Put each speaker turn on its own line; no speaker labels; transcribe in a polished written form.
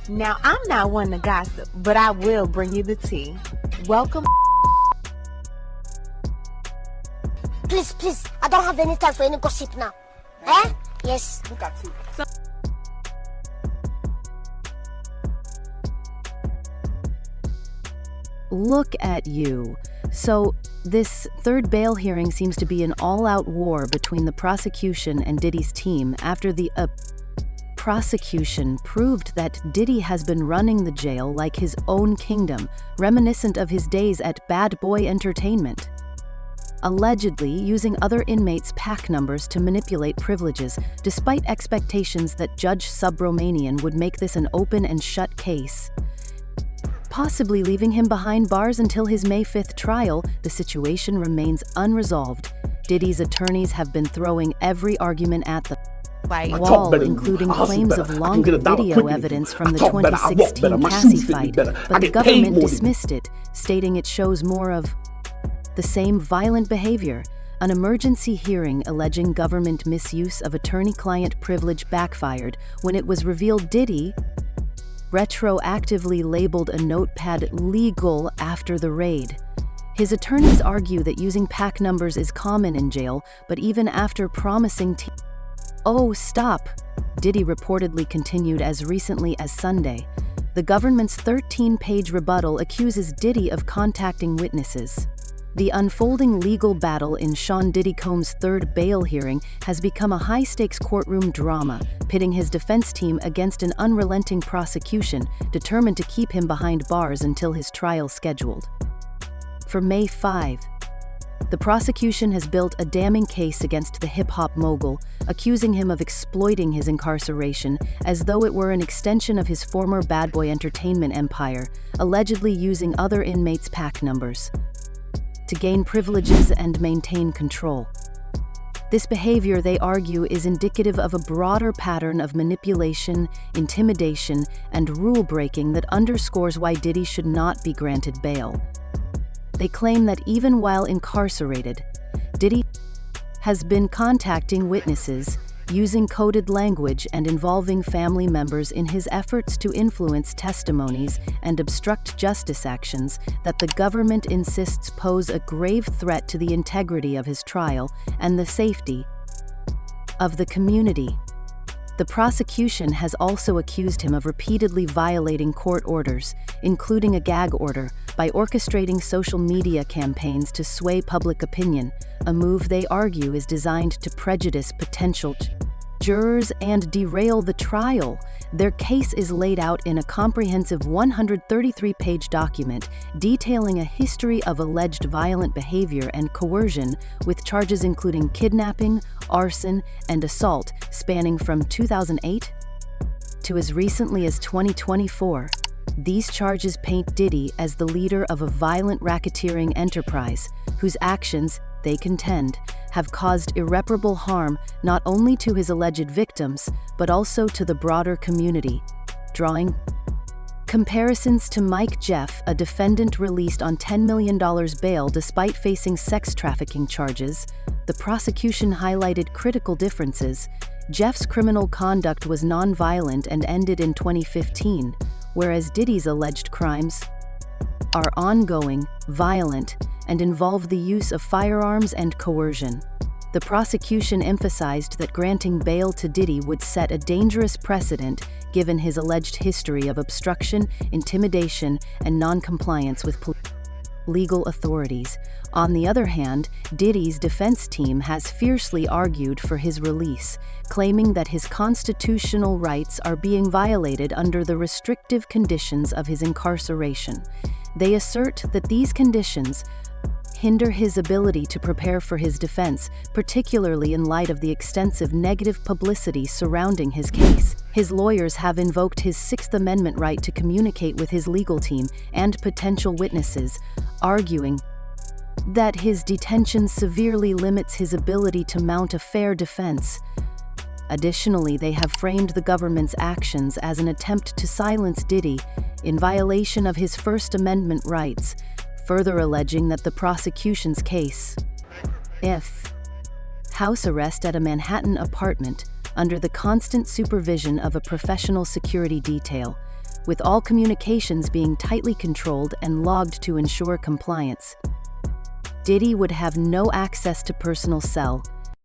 Now, I'm not one to gossip, but I will bring you the tea. Welcome.
Please, I don't have any time for any gossip now. Eh? Yes.
Look at you.
Look at you. So, this third bail hearing seems to be an all-out war between the prosecution and Diddy's team after the prosecution proved that Diddy has been running the jail like his own kingdom, reminiscent of his days at Bad Boy Entertainment. Allegedly using other inmates' pack numbers to manipulate privileges, despite expectations that Judge Subramanian would make this an open and shut case. Possibly leaving him behind bars until his May 5th trial, the situation remains unresolved. Diddy's attorneys have been throwing every argument at the wall, including claims of long video evidence from the 2016 Cassie fight, but the government dismissed it, stating it shows more of the same violent behavior. An emergency hearing alleging government misuse of attorney-client privilege backfired when it was revealed Diddy retroactively labeled a notepad legal after the raid. His attorneys argue that using pack numbers is common in jail, but even after promising "Oh, stop," Diddy reportedly continued as recently as Sunday. The government's 13-page rebuttal accuses Diddy of contacting witnesses. The unfolding legal battle in Sean Diddy Combs' third bail hearing has become a high-stakes courtroom drama, pitting his defense team against an unrelenting prosecution determined to keep him behind bars until his trial scheduled for May 5. The prosecution has built a damning case against the hip-hop mogul, accusing him of exploiting his incarceration as though it were an extension of his former Bad Boy Entertainment empire, allegedly using other inmates' pack numbers to gain privileges and maintain control. This behavior, they argue, is indicative of a broader pattern of manipulation, intimidation, and rule-breaking that underscores why Diddy should not be granted bail. They claim that even while incarcerated, Diddy has been contacting witnesses, using coded language and involving family members in his efforts to influence testimonies and obstruct justice actions that the government insists pose a grave threat to the integrity of his trial and the safety of the community. The prosecution has also accused him of repeatedly violating court orders, including a gag order, by orchestrating social media campaigns to sway public opinion, a move they argue is designed to prejudice potential jurors and derail the trial. Their case is laid out in a comprehensive 133-page document detailing a history of alleged violent behavior and coercion, with charges including kidnapping, arson, and assault spanning from 2008 to as recently as 2024. These charges paint Diddy as the leader of a violent racketeering enterprise whose actions, they contend, have caused irreparable harm not only to his alleged victims, but also to the broader community, drawing comparisons to Mike Jeff, a defendant released on $10 million bail despite facing sex trafficking charges. The prosecution highlighted critical differences. Jeff's criminal conduct was non-violent and ended in 2015, whereas Diddy's alleged crimes are ongoing, violent, and involve the use of firearms and coercion. The prosecution emphasized that granting bail to Diddy would set a dangerous precedent given his alleged history of obstruction, intimidation, and non-compliance with legal authorities. On the other hand, Diddy's defense team has fiercely argued for his release, claiming that his constitutional rights are being violated under the restrictive conditions of his incarceration. They assert that these conditions hinder his ability to prepare for his defense, particularly in light of the extensive negative publicity surrounding his case. His lawyers have invoked his Sixth Amendment right to communicate with his legal team and potential witnesses, arguing that his detention severely limits his ability to mount a fair defense. Additionally, they have framed the government's actions as an attempt to silence Diddy in violation of his First Amendment rights, further alleging that the prosecution's case, if house arrest at a Manhattan apartment under the constant supervision of a professional security detail, with all communications being tightly controlled and logged to ensure compliance. Diddy would have no access to personal cell,